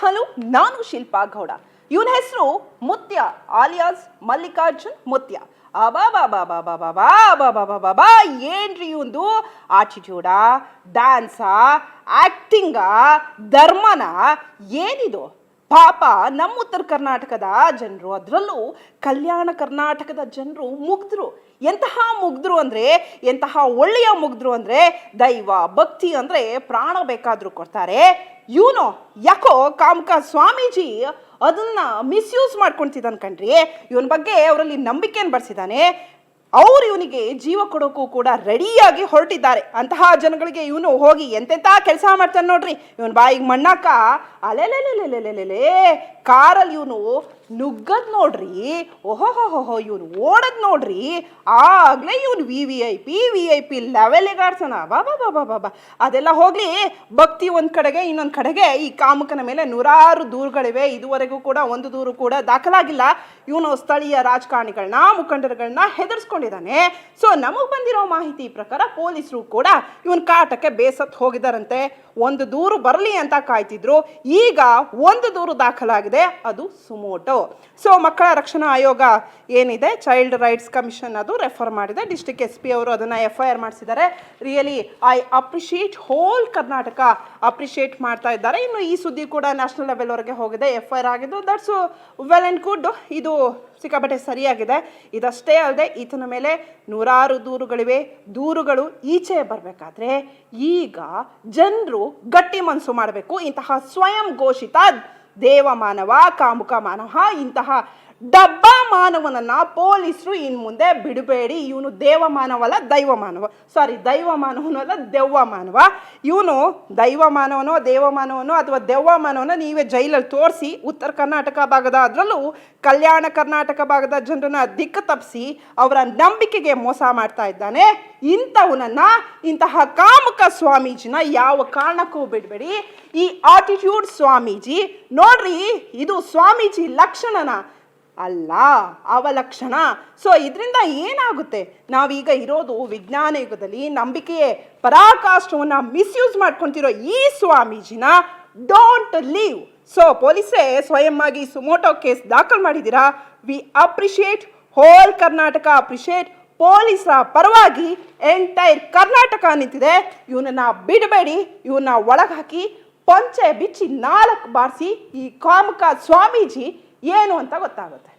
Hello, ನಾನು ಶಿಲ್ಪಾ ಗೌಡ. ಇವನ ಹೆಸರು ಮುತ್ಯ ಆಲಿಯಾಸ್ ಮಲ್ಲಿಕಾರ್ಜುನ್ ಮುತ್ಯ. ಅಬಾಬಾಬಾಬಾಬಾಬಾಬಾಬಾಬಾಬಾಬಾ, ಏನ್ರಿ ಇವಂದು ಆಟಿಟ್ಯೂಡ, ಡ್ಯಾನ್ಸ, ಆಕ್ಟಿಂಗ, ಧರ್ಮನ, ಏನಿದು? ಪಾಪ ನಮ್ಮ ಉತ್ತರ ಕರ್ನಾಟಕದ ಜನರು, ಅದರಲ್ಲೂ ಕಲ್ಯಾಣ ಕರ್ನಾಟಕದ ಜನರು ಮುಗ್ಧರು. ಎಂತಹ ಮುಗ್ಧರು ಅಂದರೆ, ಎಂತಹ ಒಳ್ಳೆಯ ಮುಗ್ಧರು ಅಂದರೆ, ದೈವ ಭಕ್ತಿ ಅಂದರೆ ಪ್ರಾಣ ಬೇಕಾದರೂ ಕೊಡ್ತಾರೆ. ಇವನು ಯಾಕೋ ಕಾಮಕ ಸ್ವಾಮೀಜಿ ಅದನ್ನ ಮಿಸ್ಯೂಸ್ ಮಾಡ್ಕೊಳ್ತಿದ್ದಾನೆ ಕಣ್ರಿ. ಇವನ ಬಗ್ಗೆ ಅವರಲ್ಲಿ ನಂಬಿಕೆಯನ್ನು ಬರ್ಸಿದ್ದಾನೆ. ಅವರು ಇವನಿಗೆ ಜೀವ ಕೊಡೋಕ್ಕೂ ಕೂಡ ರೆಡಿಯಾಗಿ ಹೊರಟಿದ್ದಾರೆ. ಅಂತಹ ಜನಗಳಿಗೆ ಇವನು ಹೋಗಿ ಎಂತೆಂಥ ಕೆಲಸ ಮಾಡ್ತಾನೆ ನೋಡ್ರಿ. ಇವನು ಬಾಯಿಗೆ ಮಣ್ಣಾಕ ಅಲೆಲೆಲೆಲೆಲೆಲೆಲೆ ಕಾರಲ್ಲಿ ಇವನು ನುಗ್ಗದ್ ನೋಡ್ರಿ. ಓಹೋಹೋಹೋ, ಇವನು ಓಡದ್ ನೋಡ್ರಿ. ಆಗ್ಲೇ ಇವನು ವಿ ಐ ಪಿ ಲೆವೆಲ್ಗೆ ಆಡ್ಸೋಣ. ಬಾಬಾ ಅದೆಲ್ಲ ಹೋಗ್ಲಿ. ಭಕ್ತಿ ಒಂದ್ ಕಡೆಗೆ, ಇನ್ನೊಂದು ಕಡೆಗೆ ಈ ಕಾಮಕನ ಮೇಲೆ ನೂರಾರು ದೂರುಗಳಿವೆ. ಇದುವರೆಗೂ ಕೂಡ ಒಂದು ದೂರು ಕೂಡ ದಾಖಲಾಗಿಲ್ಲ. ಇವನು ಸ್ಥಳೀಯ ರಾಜಕಾರಣಿಗಳನ್ನ, ಮುಖಂಡರುಗಳನ್ನ ಹೆದರ್ಸ್ಕೊಂಡಿದ್ದಾನೆ. ಸೊ ನಮಗೆ ಬಂದಿರೋ ಮಾಹಿತಿ ಪ್ರಕಾರ ಪೊಲೀಸರು ಕೂಡ ಇವನ್ ಕಾಟಕ್ಕೆ ಬೇಸತ್ತು ಹೋಗಿದ್ದಾರಂತೆ. ಒಂದು ದೂರು ಬರಲಿ ಅಂತ ಕಾಯ್ತಿದ್ರು. ಈಗ ಒಂದು ದೂರು ದಾಖಲಾಗಿದೆ, ಅದು ಸುಮೋಟೋ. ಸೊ ಮಕ್ಕಳ ರಕ್ಷಣಾ ಆಯೋಗ ಏನಿದೆ, ಚೈಲ್ಡ್ ರೈಟ್ಸ್ ಕಮಿಷನ್, ಅದು ರೆಫರ್ ಮಾಡಿದೆ. ಡಿಸ್ಟ್ರಿಕ್ಟ್ SP ಅವರು ಅದನ್ನು FIR ಮಾಡಿಸಿದ್ದಾರೆ. Really I appreciate, whole Karnataka appreciate ಮಾಡ್ತಾ ಇದ್ದಾರೆ. ಇನ್ನು ಈ ಸುದ್ದಿ ಕೂಡ ನ್ಯಾಷನಲ್ ಲೆವೆಲ್ವರೆಗೆ ಹೋಗಿದೆ, FIR ಆಗಿದ್ದು. That's well and good. ಇದು ಸಿಕ್ಕಾಪಟ್ಟೆ ಸರಿಯಾಗಿದೆ. ಇದಷ್ಟೇ ಅಲ್ಲದೆ ಈತನ ಮೇಲೆ ನೂರಾರು ದೂರುಗಳಿವೆ. ದೂರುಗಳು ಈಚೆ ಬರಬೇಕಾದ್ರೆ ಈಗ ಜನರು ಗಟ್ಟಿ ಮನಸ್ಸು ಮಾಡಬೇಕು. ಇಂತಹ ಸ್ವಯಂ ಘೋಷಿತ ದೇವಮಾನವ, ಕಾಮುಕ ಮಾನವ, ಇಂತಹ ಡಬ್ಬ ಮಾನವನನ್ನ ಪೊಲೀಸರು ಇನ್ನು ಮುಂದೆ ಬಿಡಬೇಡಿ. ಇವನು ದೇವಮಾನವಲ್ಲ, ದೈವಮಾನವ. ಸಾರಿ, ದೈವಮಾನವನಲ್ಲ, ದೆವ್ವಮಾನವ. ಇವನು ದೈವಮಾನವನೋ, ದೇವಮಾನವನೋ ಅಥವಾ ದೆವ್ವಮಾನವನೋ ನೀವೇ ಜೈಲಲ್ಲಿ ತೋರಿಸಿ. ಉತ್ತರ ಕರ್ನಾಟಕ ಭಾಗದ, ಅದರಲ್ಲೂ ಕಲ್ಯಾಣ ಕರ್ನಾಟಕ ಭಾಗದ ಜನರನ್ನ ದಿಕ್ಕು ತಪ್ಪಿಸಿ ಅವರ ನಂಬಿಕೆಗೆ ಮೋಸ ಮಾಡ್ತಾ ಇದ್ದಾನೆ. ಇಂತಹ ಕಾಮುಕ ಸ್ವಾಮೀಜಿನ ಯಾವ ಕಾರಣಕ್ಕೂ ಬಿಡಬೇಡಿ. ಈ ಆಟಿಟ್ಯೂಡ್ ಸ್ವಾಮೀಜಿ ನೋಡ್ರಿ, ಇದು ಸ್ವಾಮೀಜಿ ಲಕ್ಷಣನ ಅಲ್ಲ, ಅವಲಕ್ಷಣ. ಸೊ ಇದರಿಂದ ಏನಾಗುತ್ತೆ? ನಾವೀಗ ಇರೋದು ವಿಜ್ಞಾನ ಯುಗದಲ್ಲಿ. ನಂಬಿಕೆಯೇ ಪರಾಕಾಷ್ಠವನ್ನು ಮಿಸ್ಯೂಸ್ ಮಾಡ್ಕೊತಿರೋ ಈ ಸ್ವಾಮೀಜಿನ ಡೋಂಟ್ ಲೀವ್. ಸೊ ಪೊಲೀಸೇ ಸ್ವಯಂ ಆಗಿ ಸುಮೋಟೋ ಕೇಸ್ ದಾಖಲು ಮಾಡಿದ್ದೀರಾ. We appreciate, whole Karnataka appreciate. ಪೊಲೀಸರ ಪರವಾಗಿ ಎಂಟೈರ್ ಕರ್ನಾಟಕ ನಿಂತಿದೆ. ಇವನನ್ನ ಬಿಡಬೇಡಿ. ಇವನ್ನ ಒಳಗಾಕಿ ಪಂಚೆ ಬಿಚ್ಚಿ 4 ಬಾರಿಸಿ ಈ ಕಾಮಕ ಸ್ವಾಮೀಜಿ ಏನು ಅಂತ ಗೊತ್ತಾಗುತ್ತೆ.